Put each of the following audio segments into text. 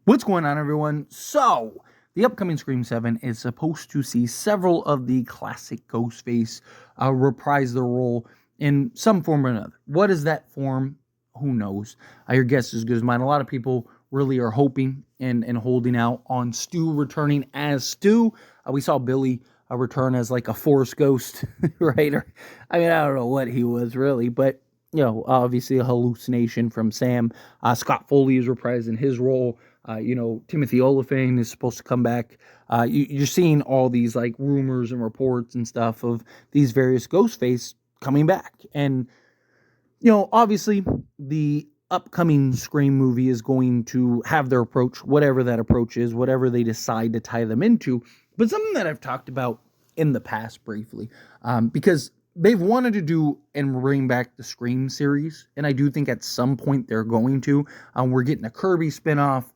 What's going on, everyone? So, the upcoming Scream 7 is supposed to see several of the classic Ghostface reprise their role in some form or another. What is that form? Who knows? Your guess is as good as mine. A lot of people really are hoping and holding out on Stu returning as Stu. We saw Billy return as like a forest ghost, right? I don't know what he was really, but obviously a hallucination from Sam. Scott Foley is reprising his role. Timothy Olyphant is supposed to come back. You're seeing all these like rumors and reports and stuff of these various Ghostface coming back. And, obviously the upcoming Scream movie is going to have their approach, whatever that approach is, whatever they decide to tie them into. But something that I've talked about in the past briefly, because they've wanted to do and bring back the Scream series, and I do think at some point they're going to. We're getting a Kirby spinoff.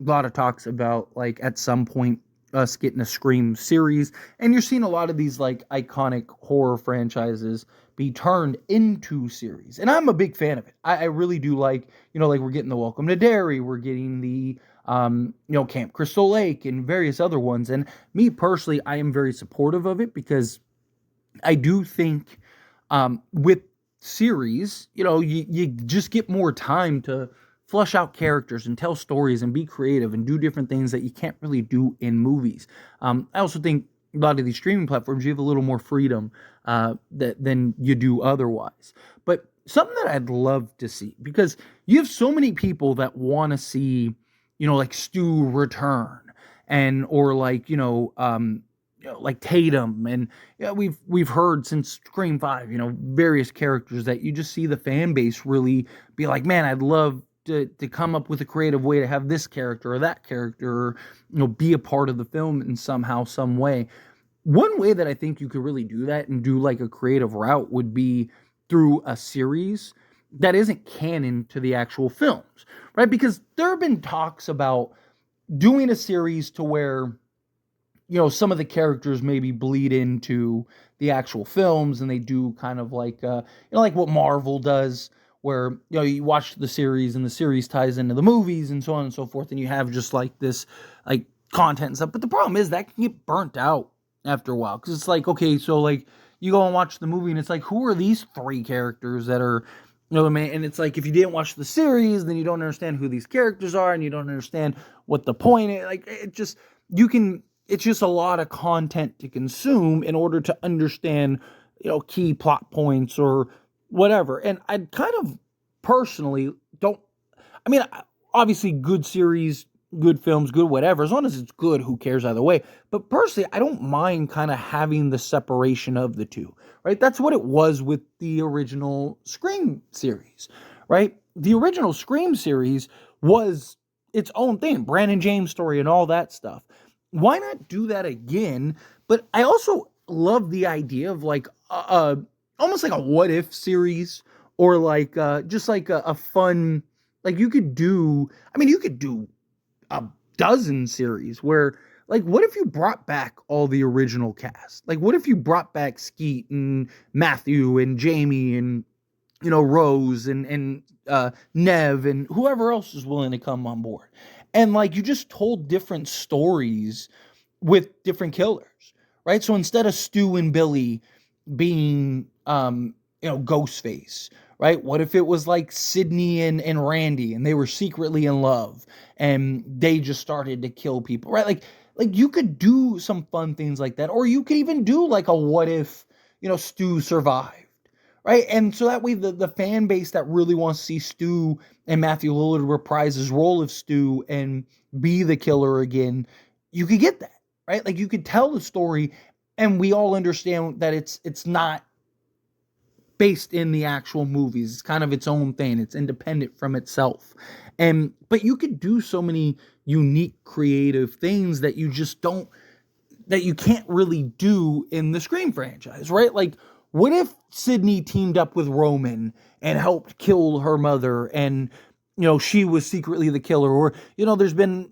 A lot of talks about like at some point us getting a Scream series, and you're seeing a lot of these like iconic horror franchises be turned into series, and I'm a big fan of it. I really do like, like we're getting the Welcome to Derry, we're getting the Camp Crystal Lake and various other ones, and me personally, I am very supportive of it because I do think with series, you just get more time to flush out characters and tell stories and be creative and do different things that you can't really do in movies. I also think a lot of these streaming platforms, you have a little more freedom than you do otherwise. But something that I'd love to see, because you have so many people that want to see, like Stu return or like, like Tatum, and we've heard since Scream 5, various characters that you just see the fan base really be like, man, I'd love to come up with a creative way to have this character or that character, or, be a part of the film in somehow, some way. One way that I think you could really do that and do like a creative route would be through a series that isn't canon to the actual films, right? Because there have been talks about doing a series to where, some of the characters maybe bleed into the actual films, and they do kind of like, like what Marvel does, where, you watch the series and the series ties into the movies and so on and so forth, and you have just like this like content and stuff. But the problem is that can get burnt out after a while, because it's like, okay, so like you go and watch the movie and it's like, who are these three characters that are, and it's like, if you didn't watch the series, then you don't understand who these characters are, and you don't understand what the point is. Like, it's just a lot of content to consume in order to understand, key plot points or whatever. And I kind of personally obviously good series, good films, good whatever, as long as it's good, who cares either way. But personally, I don't mind kind of having the separation of the two, right? That's what it was with the original Scream series, right? The original Scream series was its own thing, Brandon James story and all that stuff. Why not do that again? But I also love the idea of like almost like a what if series, or like just like a fun, like you could do a dozen series where, like, what if you brought back all the original cast? Like, what if you brought back Skeet and Matthew and Jamie and, Rose and Nev and whoever else is willing to come on board. And like, you just told different stories with different killers, right? So instead of Stu and Billy being, Ghostface, right? What if it was like Sydney and Randy, and they were secretly in love and they just started to kill people, right? Like you could do some fun things like that, or you could even do like a what if, Stu survived, right? And so that way the fan base that really wants to see Stu and Matthew Lillard reprise his role of Stu and be the killer again, you could get that, right? Like you could tell the story, and we all understand that it's not based in the actual movies. It's kind of its own thing. It's independent from itself. But you could do so many unique, creative things that you can't really do in the Scream franchise, right? Like, what if Sydney teamed up with Roman and helped kill her mother, and, she was secretly the killer? Or, there's been,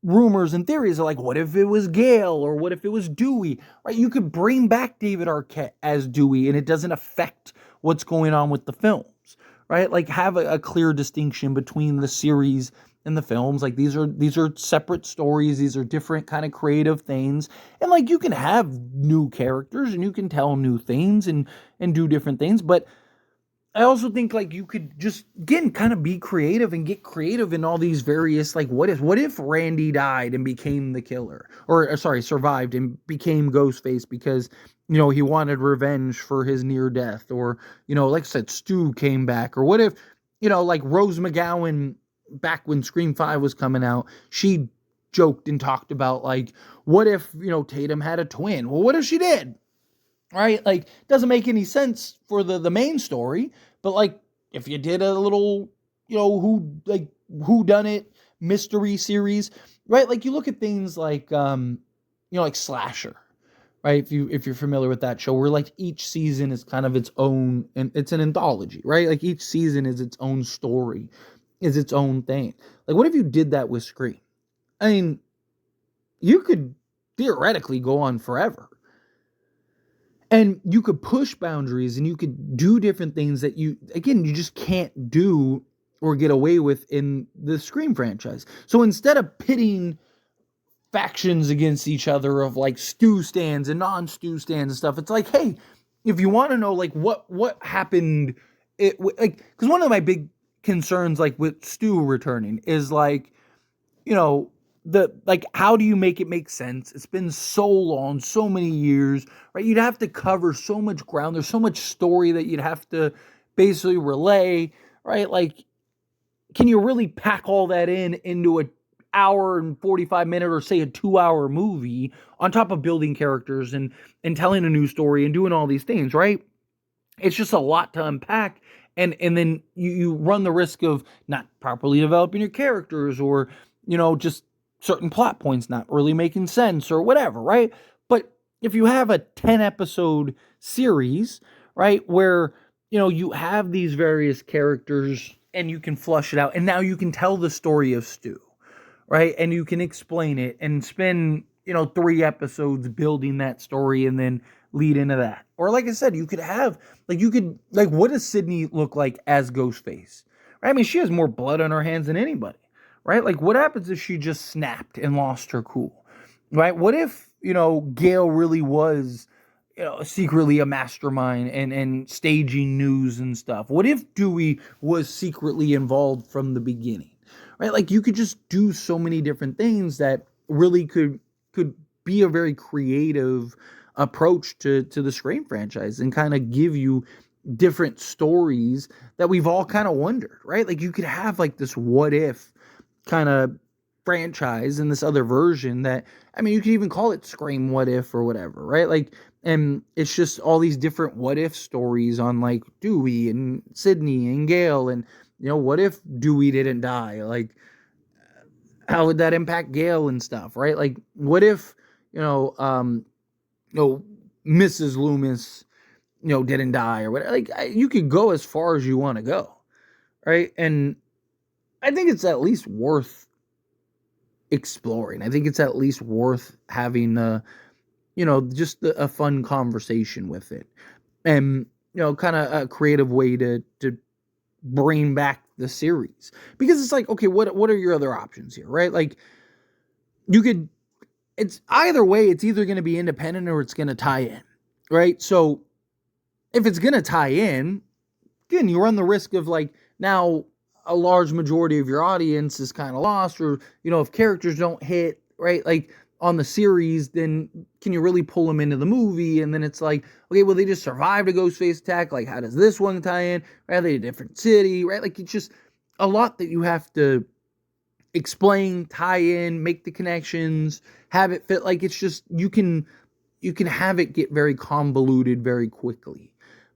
rumors and theories of like, what if it was Gail, or what if it was Dewey, right? You could bring back David Arquette as Dewey, and it doesn't affect what's going on with the films, right? Like, have a clear distinction between the series in the films. Like these are separate stories. These are different kind of creative things. And like you can have new characters and you can tell new things and do different things. But I also think like you could just again kind of be creative and get creative in all these various like what if Randy died and became the killer, or sorry, survived and became Ghostface because he wanted revenge for his near death, or like I said, Stu came back, or what if like Rose McGowan back when Scream 5 was coming out, she joked and talked about like what if Tatum had a twin? Well, what if she did? Right? Like, doesn't make any sense for the main story, but like, if you did a little, who done it mystery series, right? Like, you look at things like, like Slasher, right? If you're familiar with that show, where like each season is kind of its own, and it's an anthology, right? Like each season is its own story, is its own thing. Like, what if you did that with Scream? I mean, you could theoretically go on forever. And you could push boundaries and you could do different things that you just can't do or get away with in the Scream franchise. So instead of pitting factions against each other of like Stu stands and non-Stu stands and stuff, it's like, hey, if you want to know like what happened, because one of my big concerns like with Stu returning is like, how do you make it make sense? It's been so long, so many years, right? You'd have to cover so much ground. There's so much story that you'd have to basically relay, right? Like, can you really pack all that into an hour and 45 minute, or say a 2-hour movie, on top of building characters and telling a new story and doing all these things, right? It's just a lot to unpack. And then you run the risk of not properly developing your characters, or, just certain plot points not really making sense or whatever, right? But if you have a 10 episode series, right, where, you have these various characters and you can flush it out, and now you can tell the story of Stu, right? And you can explain it and spend, 3 episodes building that story and then lead into that. Or like I said, you could have, what does Sydney look like as Ghostface? Right? I mean, she has more blood on her hands than anybody. Right? Like, what happens if she just snapped and lost her cool? Right? What if, Gail really was, secretly a mastermind and staging news and stuff? What if Dewey was secretly involved from the beginning? Right? Like, you could just do so many different things that really could be a very creative approach to the Scream franchise, and kind of give you different stories that we've all kind of wondered, right? Like, you could have like this what if kind of franchise and this other version that, I mean, you could even call it Scream What If or whatever, right? Like, and it's just all these different what if stories on like Dewey and Sydney and Gail, and what if Dewey didn't die? Like, how would that impact Gail and stuff, right? Like, what if Mrs. Loomis didn't die or whatever? Like, you could go as far as you want to go, right? And I think it's at least worth exploring. I think it's at least worth having just a fun conversation with it, and kind of a creative way to bring back the series, because it's like, okay, what are your other options here, right? Like, you could, it's either way, it's either going to be independent or it's going to tie in, right? So if it's going to tie in, again, you run the risk of like, now a large majority of your audience is kind of lost, or, if characters don't hit, right, like on the series, then can you really pull them into the movie? And then it's like, okay, well, they just survived a Ghostface attack. Like, how does this one tie in? Right? Are they a different city? Right? Like, it's just a lot that you have to explain, tie in, make the connections, have it fit. Like, it's just, you can have it get very convoluted very quickly.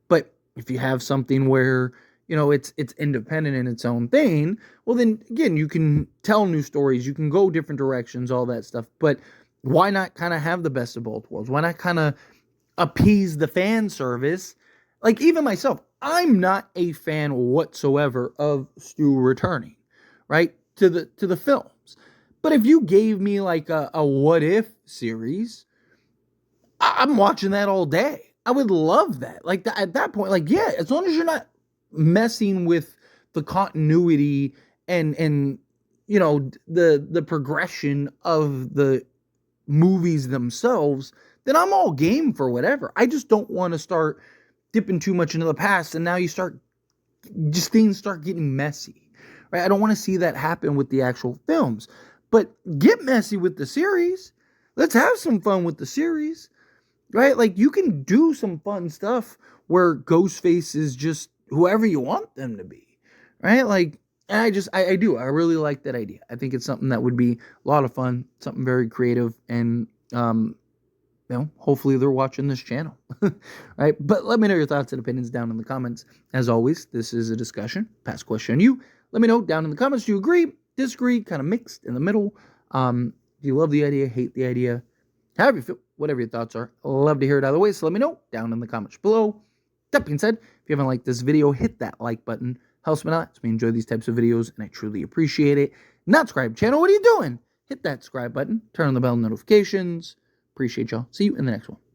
But if you have something where, it's independent in its own thing, well, then again, you can tell new stories, you can go different directions, all that stuff. But why not kind of have the best of both worlds? Why not kind of appease the fan service? Like, even myself, I'm not a fan whatsoever of Stu returning, right, to the films. But if you gave me like a what if series, I'm watching that all day. I would love that. Like, at that point, like, yeah, as long as you're not messing with the continuity and the progression of the movies themselves, then I'm all game for whatever. I just don't want to start dipping too much into the past, and now things start getting messy, right? I don't want to see that happen with the actual films, but get messy with the series. Let's have some fun with the series, right? Like, you can do some fun stuff where Ghostface is just whoever you want them to be, right? Like, and I really like that idea. I think it's something that would be a lot of fun, something very creative, and hopefully they're watching this channel, right? But let me know your thoughts and opinions down in the comments. As always, this is a discussion. Pass question on you. Let me know down in the comments. Do you agree, disagree, kind of mixed in the middle? Do you love the idea, hate the idea? However you feel, whatever your thoughts are, I'd love to hear it either way. So let me know down in the comments below. That being said, if you haven't liked this video, hit that like button. Helps me out. We enjoy these types of videos, and I truly appreciate it. Not subscribe channel. What are you doing? Hit that subscribe button. Turn on the bell notifications. Appreciate y'all. See you in the next one.